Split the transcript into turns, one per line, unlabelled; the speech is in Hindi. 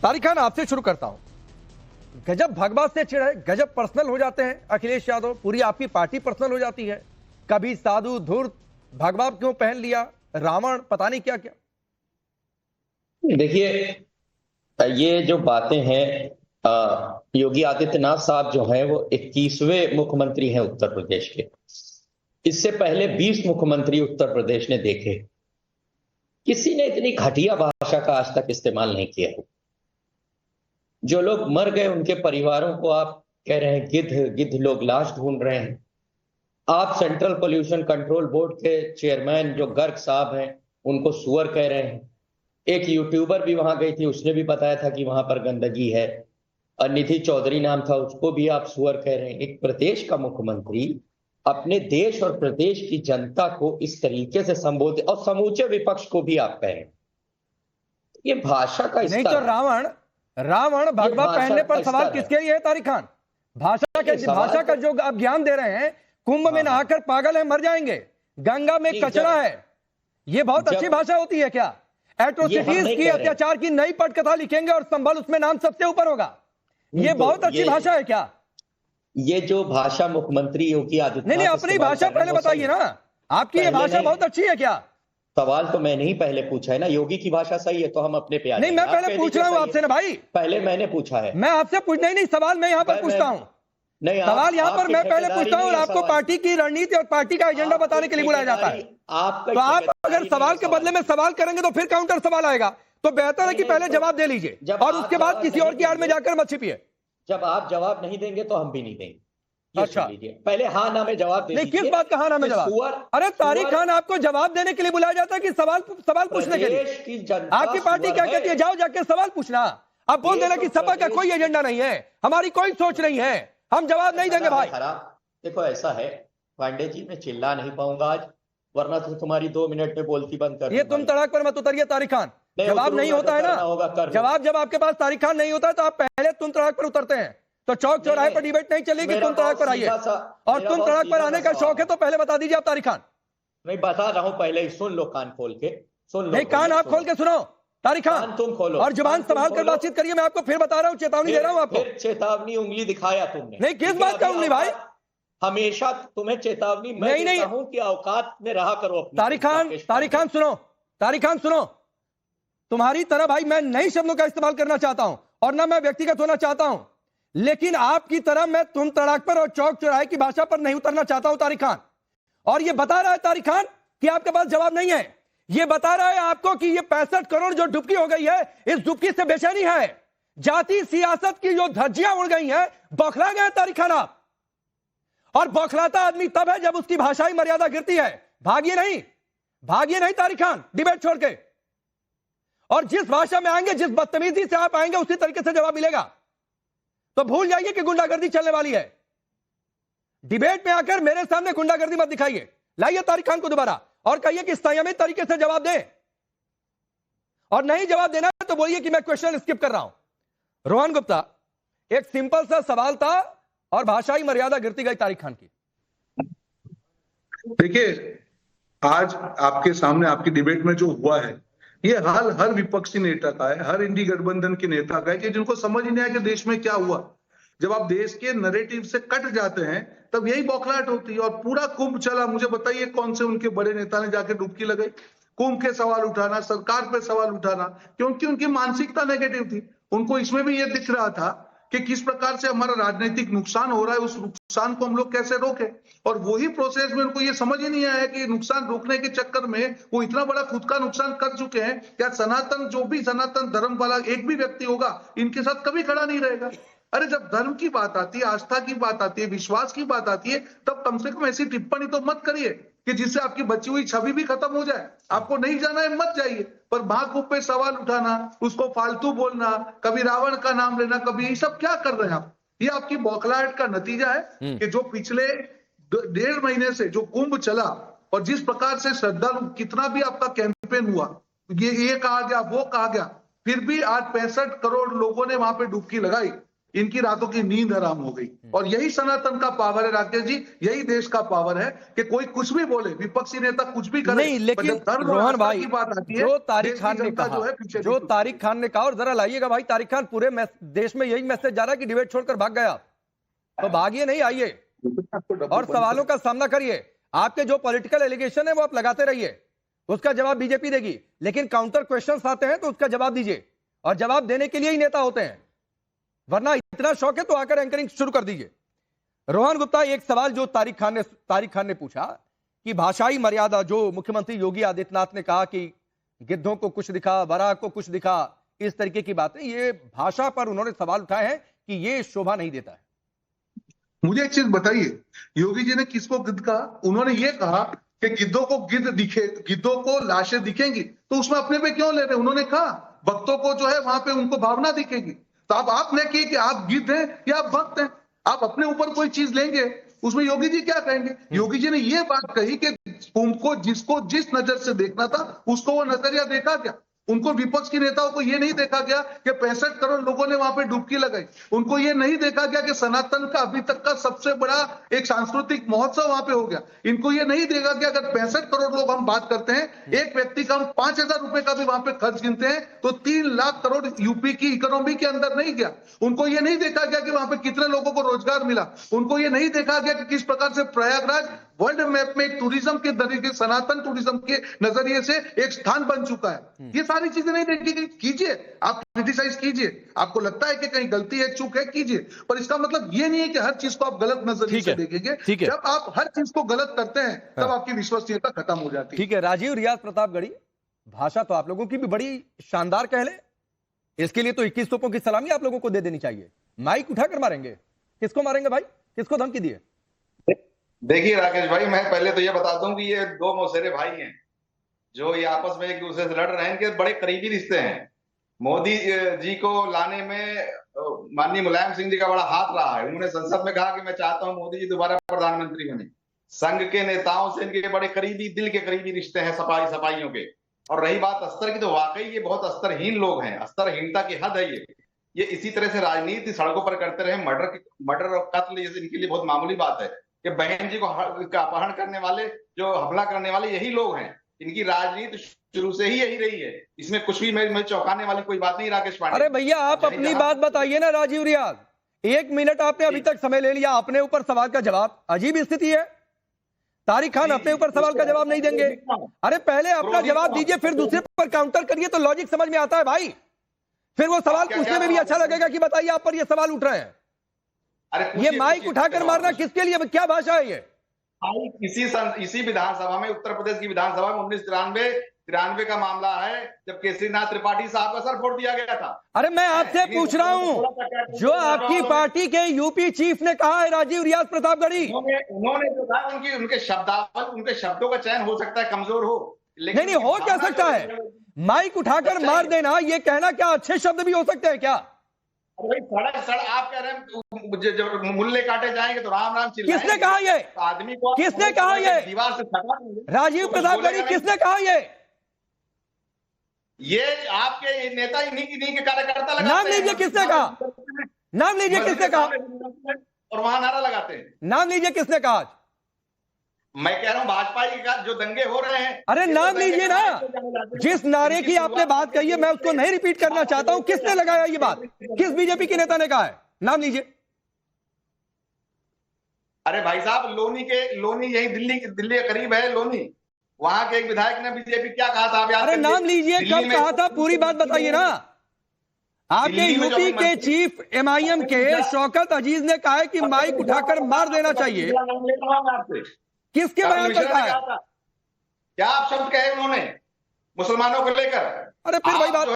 तारिक खान, आपसे शुरू करता हूं। गजब भगवा से चिढ़ है, गजब पर्सनल हो जाते हैं अखिलेश यादव, पूरी आपकी पार्टी पर्सनल हो जाती है। कभी साधु धूर्त, भगवा क्यों पहन लिया, रावण, पता नहीं क्या क्या।
देखिए, ये जो बातें हैं, योगी आदित्यनाथ साहब जो हैं वो 21वें मुख्यमंत्री हैं उत्तर प्रदेश के। इससे पहले 20 मुख्यमंत्री उत्तर प्रदेश ने देखे। किसी ने इतनी घटिया भाषा का आज तक इस्तेमाल नहीं किया है। जो लोग मर गए उनके परिवारों को आप कह रहे हैं गिद्ध, गिद्ध लोग लाश ढूंढ रहे हैं। आप सेंट्रल पोल्यूशन कंट्रोल बोर्ड के चेयरमैन जो गर्ग साहब हैं उनको सुअर कह रहे हैं। एक यूट्यूबर भी वहां गई थी, उसने भी बताया था कि वहां पर गंदगी है। निधि चौधरी नाम था, उसको भी आप सुअर कह रहे हैं। एक प्रदेश का मुख्यमंत्री अपने देश और प्रदेश की जनता को इस तरीके से संबोधित, और समूचे विपक्ष को भी आप कह रहे हैं। ये भाषा का
नहीं तो रावण भगवा पहनने पर सवाल किसके लिए है तारिक खान? भाषा का जो आप ज्ञान दे रहे हैं, कुंभ में नहाकर पागल है मर जाएंगे, गंगा में कचरा है, ये बहुत अच्छी भाषा होती है क्या? एट्रोसिटीज की, अत्याचार की नई पटकथा लिखेंगे और संभल उसमें नाम सबसे ऊपर होगा, ये बहुत अच्छी भाषा है क्या?
ये जो भाषा मुख्यमंत्री योगी आदित्यनाथ,
नहीं, अपनी भाषा पहले बताइए ना, आपकी ये भाषा बहुत अच्छी है क्या?
सवाल तो मैंने ही पहले पूछा है ना, योगी की भाषा सही है तो हम अपने पे आ जाएंगे।
नहीं, मैं पहले पूछ रहा हूं आपसे ना भाई,
पहले मैंने पूछा है।
मैं आपसे नहीं, सवाल मैं यहां पर पूछता हूं। नहीं, सवाल यहां पर मैं पहले पूछता हूं और आपको पार्टी की रणनीति और पार्टी का एजेंडा बताने के लिए बुलाया जाता है। तो आप अगर सवाल के बदले में सवाल करेंगे तो फिर काउंटर सवाल आएगा, तो बेहतर है कि पहले जवाब दे लीजिए और उसके बाद किसी और की आड़ में जाकर मत छिपिए।
जब आप जवाब नहीं देंगे तो हम भी नहीं देंगे।
अच्छा,
पहले हाँ ना में जवाब दे।
नहीं, किस बात का हाँ ना में जवाब? अरे तारिक खान, आपको जवाब देने के लिए बुलाया जाता है कि सवाल पूछने के लिए? आपकी पार्टी क्या कहती है? जाओ जाके सवाल पूछना। आप बोल देना कि सपा का कोई एजेंडा नहीं है, हमारी कोई सोच नहीं है, हम जवाब नहीं देंगे। भाई
देखो, ऐसा है पांडे जी, मैं चिल्ला नहीं पाऊंगा आज, वरना तो तुम्हारी 2 मिनट में बोलती बंद कर।
ये तुम तड़ाक पर मत उतरिए तारिक खान, जवाब नहीं होता है ना, जवाब जब आपके पास तारिक खान नहीं होता है तो आप पहले तुम तड़ाक पर उतरते हैं। तो चौक चौराहे पर डिबेट नहीं चलेगी, तुम तड़ाक पर आइए, और तुम तड़ाक पर आने का शौक है तो पहले बता दीजिए आप तारिक खान।
मैं बता रहा हूं, पहले ही सुन लो, कान खोल के सुन लो।
नहीं, कान आप खोल के सुनो तारिक खान,
तुम खोलो
और जुबान संभाल कर बातचीत करिए। मैं आपको फिर बता रहा हूं, चेतावनी दे रहा हूं आपको।
चेतावनी उंगली दिखाया तुमने।
नहीं, किस बात का उंगली भाई?
हमेशा तुम्हें चेतावनी मैं देता हूं कि औकात में रहा करो।
तारिक खान सुनो, तारिक खान सुनो, तुम्हारी तरह भाई मैं नई शब्दों का इस्तेमाल करना चाहता हूं और ना मैं व्यक्तिगत होना चाहता हूं, लेकिन आपकी तरह मैं तुम तड़ाक पर और चौक चौराहे की भाषा पर नहीं उतरना चाहता हूं तारिक खान। और ये बता रहा है तारिक खान कि आपके पास जवाब नहीं है, ये बता रहा है आपको कि ये 65 करोड़ जो डुबकी हो गई है, इस डुबकी से बेचैनी है, जाति सियासत की जो धज्जियां उड़ गई हैं, बौखला गए तारिक खान आप। और बौखलाता आदमी तब है जब उसकी भाषाई मर्यादा गिरती है। भागिए नहीं तारिक खान डिबेट छोड़ के, और जिस भाषा में आएंगे, जिस बदतमीजी से आप आएंगे, उसी तरीके से जवाब मिलेगा। तो भूल जाइए कि गुंडागर्दी चलने वाली है। डिबेट में आकर मेरे सामने गुंडागर्दी मत दिखाइए, लाइए तारिक खान को दोबारा और कहिए कि संयमित तरीके से जवाब दें, और नहीं जवाब देना है तो बोलिए कि मैं क्वेश्चन स्किप कर रहा हूं। रोहन गुप्ता, एक सिंपल सा सवाल था और भाषाई मर्यादा गिरती गई तारिक खान की।
देखिए, आज आपके सामने आपकी डिबेट में जो हुआ है, ये हाल हर विपक्षी नेता का है, हर इंडी गठबंधन के नेता का है, कि जिनको समझ ही नहीं आया कि देश में क्या हुआ। जब आप देश के नैरेटिव से कट जाते हैं तब यही बौखलाहट होती है। और पूरा कुंभ चला, मुझे बताइए कौन से उनके बड़े नेता ने जाके डुबकी लगाई? कुंभ के सवाल उठाना, सरकार पे सवाल उठाना, क्योंकि उनकी मानसिकता नेगेटिव थी। उनको इसमें भी ये दिख रहा था कि किस प्रकार से हमारा राजनीतिक नुकसान हो रहा है, उस नुकसान को हम लोग कैसे रोकें। और वही प्रोसेस में उनको ये समझ ही नहीं आया कि नुकसान रोकने के चक्कर में वो इतना बड़ा खुद का नुकसान कर चुके हैं। क्या सनातन, जो भी सनातन धर्म वाला एक भी व्यक्ति होगा, इनके साथ कभी खड़ा नहीं रहेगा? अरे जब धर्म की बात आती है, आस्था की बात आती है, विश्वास की बात आती है, तब कम से कम ऐसी टिप्पणी तो मत करिए कि जिससे आपकी बची हुई छवि भी खत्म हो जाए। आपको नहीं जाना है मत जाइए, पर महाकुंभ पे सवाल उठाना, उसको फालतू बोलना, कभी रावण का नाम लेना, कभी ये सब क्या कर रहे हैं आप? ये आपकी बौखलाहट का नतीजा है कि जो पिछले 1.5 महीने से जो कुंभ चला और जिस प्रकार से श्रद्धालु, कितना भी आपका कैंपेन हुआ, ये कहा गया, वो कहा गया, फिर भी आज 65 करोड़ लोगों ने वहां पे डुबकी लगाई। इनकी रातों की नींद हराम हो गई। और यही सनातन का पावर है राकेश जी, यही देश का पावर है कि कोई कुछ भी बोले, विपक्षी नेता कुछ भी करे,
नहीं,
पर
लेकिन
जब धर्म और
रोहन
आस्था
भाई,
की बात आती है,
जो तारिक
देश की
खान ने
जनता
कहा,
जो है पीछे
जो
नहीं छूटती।
तारिक खान ने कहा, और जरा लाइएगा भाई, तारिक खान पूरे देश में यही मैसेज जा रहा है कि डिबेट छोड़कर भाग गया, तो भागिए नहीं, आइए और सवालों का सामना करिए। आपके जो पॉलिटिकल एलिगेशन है वो आप लगाते रहिए, उसका जवाब बीजेपी देगी, लेकिन काउंटर क्वेश्चंस आते हैं तो उसका जवाब दीजिए, और जवाब देने के लिए ही नेता होते हैं, वरना इतना शौक है तो आकर एंकरिंग शुरू कर दीजिए। रोहन गुप्ता, एक सवाल जो तारिक खान ने पूछा कि भाषाई मर्यादा, जो मुख्यमंत्री योगी आदित्यनाथ ने कहा कि गिद्धों को कुछ दिखा, वराह को कुछ दिखा, इस तरीके की बातें, ये भाषा पर उन्होंने सवाल उठाए हैं कि ये शोभा नहीं देता है।
मुझे एक चीज बताइए, योगी जी ने किसको गिद्ध कहा? उन्होंने ये कहा कि गिद्धों को गिद्ध दिखे, गिद्धों को लाशें दिखेंगी, तो उसमें अपने पे क्यों ले रहे? उन्होंने कहा भक्तों को जो है वहां पे उनको भावना दिखेगी। तो अब आपने की कि आप गिद्ध हैं या आप भक्त हैं, आप अपने ऊपर कोई चीज लेंगे, उसमें योगी जी क्या कहेंगे? योगी जी ने ये बात कही कि उनको जिसको जिस नजर से देखना था उसको वो नजरिया देखा क्या? उनको विपक्ष के नेताओं को ये नहीं देखा गया कि 65 करोड़ लोगों ने वहां पे डुबकी लगाई। उनको ये नहीं देखा गया कि सनातन का अभी तक का सबसे बड़ा एक सांस्कृतिक महोत्सव वहां पे हो गया। इनको ये नहीं देखा गया अगर 65 करोड़ लोग हम बात करते हैं, एक व्यक्ति का हम 5,000 रुपए का भी वहां पे खर्च गिनते हैं तो 3 लाख करोड़ यूपी की इकोनॉमी के अंदर नहीं गया। उनको ये नहीं देखा गया कि वहां पे कितने लोगों को रोजगार मिला। उनको ये नहीं देखा गया कि किस प्रकार से प्रयागराज वर्ल्ड मैप में एक टूरिज्म के तरीके, सनातन टूरिज्म के नजरिए से एक स्थान बन चुका है। ये सारी चीजें नहीं देखी। कीजिए, आप क्रिटिसाइज कीजिए, आपको लगता है कि कहीं गलती है, चूक है, कीजिए, पर इसका मतलब ये नहीं है कि हर चीज को आप गलत नजरिए से देखेंगे। जब आप हर चीज को गलत करते हैं तब आपकी विश्वसनीयता खत्म हो जाती है।
ठीक है, राजीव रियाज प्रतापगढ़ी, भाषा तो आप लोगों की भी बड़ी शानदार कह ले, इसके लिए तो 21 तोपों की सलामी आप लोगों को दे देनी चाहिए। माइक उठाकर मारेंगे, किसको मारेंगे भाई, किसको धमकी दिए?
देखिए राकेश भाई, मैं पहले तो ये बता दूं कि ये दो मौसेरे भाई हैं जो ये आपस में एक दूसरे से लड़ रहे हैं, इनके बड़े करीबी रिश्ते हैं। मोदी जी को लाने में माननीय मुलायम सिंह जी का बड़ा हाथ रहा है। उन्होंने संसद में कहा कि मैं चाहता हूं मोदी जी दोबारा प्रधानमंत्री बने। संघ के नेताओं से इनके बड़े करीबी, दिल के करीबी रिश्ते हैं, सफाइयों के। और रही बात अस्तर की, तो वाकई ये बहुत अस्तरहीन लोग हैं, अस्तरहीनता की हद है। ये इसी तरह से राजनीति सड़कों पर करते रहे। मर्डर और कत्ल इनके लिए बहुत मामूली बात है कि बहन जी को अपहरण करने वाले, जो हमला करने वाले यही लोग हैं। इनकी राजनीति शुरू से ही यही रही है, इसमें कुछ भी मैं चौंकाने वाली कोई बात नहीं। राकेश पांडे,
अरे भैया, आप अपनी बात बताइए ना राजीव रियाज, 1 मिनट आपने अभी तक समय ले लिया, अपने ऊपर सवाल का जवाब। अजीब स्थिति है, तारिक खान अपने ऊपर सवाल का जवाब नहीं देंगे। अरे पहले अपना जवाब दीजिए, फिर दूसरे पर काउंटर करिए तो लॉजिक समझ में आता है भाई। फिर वो सवाल पूछने में भी अच्छा लगेगा कि बताइए आप पर ये सवाल उठ रहे हैं। ये माइक उठाकर मारना किसके लिए, क्या भाषा है ये?
इसी विधानसभा में, उत्तर प्रदेश की विधानसभा में 1993 का मामला है, जब केसरीनाथ त्रिपाठी साहब का सर फोड़ दिया गया था।
अरे मैं आपसे पूछ रहा हूं, जो आपकी पार्टी के यूपी चीफ ने कहा है, राजीव रियाज प्रतापगढ़ी,
उन्होंने जो कहा, उनके शब्दों का चयन हो सकता है कमजोर हो, लेकिन
नहीं हो क्या सकता है? माइक उठाकर मार देना, ये कहना क्या अच्छे शब्द भी हो सकते हैं क्या?
भाई सड़क आप कह रहे हैं जब मुल्ले काटे जाएंगे तो राम राम चिल्लाएंगे।
किसने कहा ये?
आदमी को
किसने कहा ये?
दीवार से सटा देंगे।
राजीव प्रतापगढ़ी, किसने कहा
ये आपके नेता इन्हीं के कार्यकर्ता लगाते हैं।
नाम लीजिए किसने कहा, नाम लीजिए किसने कहा,
और वहां नारा लगाते हैं।
नाम लीजिए किसने कहा?
मैं कह रहा हूं भाजपा का जो दंगे हो रहे हैं।
अरे नाम लीजिए ना, जिस नारे की आपने बात कही है मैं उसको नहीं रिपीट करना चाहता हूं। किसने लगाया ये बात, किस बीजेपी के नेता ने कहा है? नाम लीजिए।
अरे भाई साहब, लोनी यही दिल्ली के करीब है लोनी, वहां के एक विधायक ने बीजेपी क्या कहा था?
अरे नाम लीजिए, कब कहा था, पूरी बात बताइए ना। आपके यूपी के चीफ MIM के शौकत अजीज ने कहा है कि माइक उठाकर मार देना चाहिए। किसके बयान पर कहा है?
क्या आप शब्द कहे उन्होंने मुसलमानों को लेकर?
अरे फिर वही बात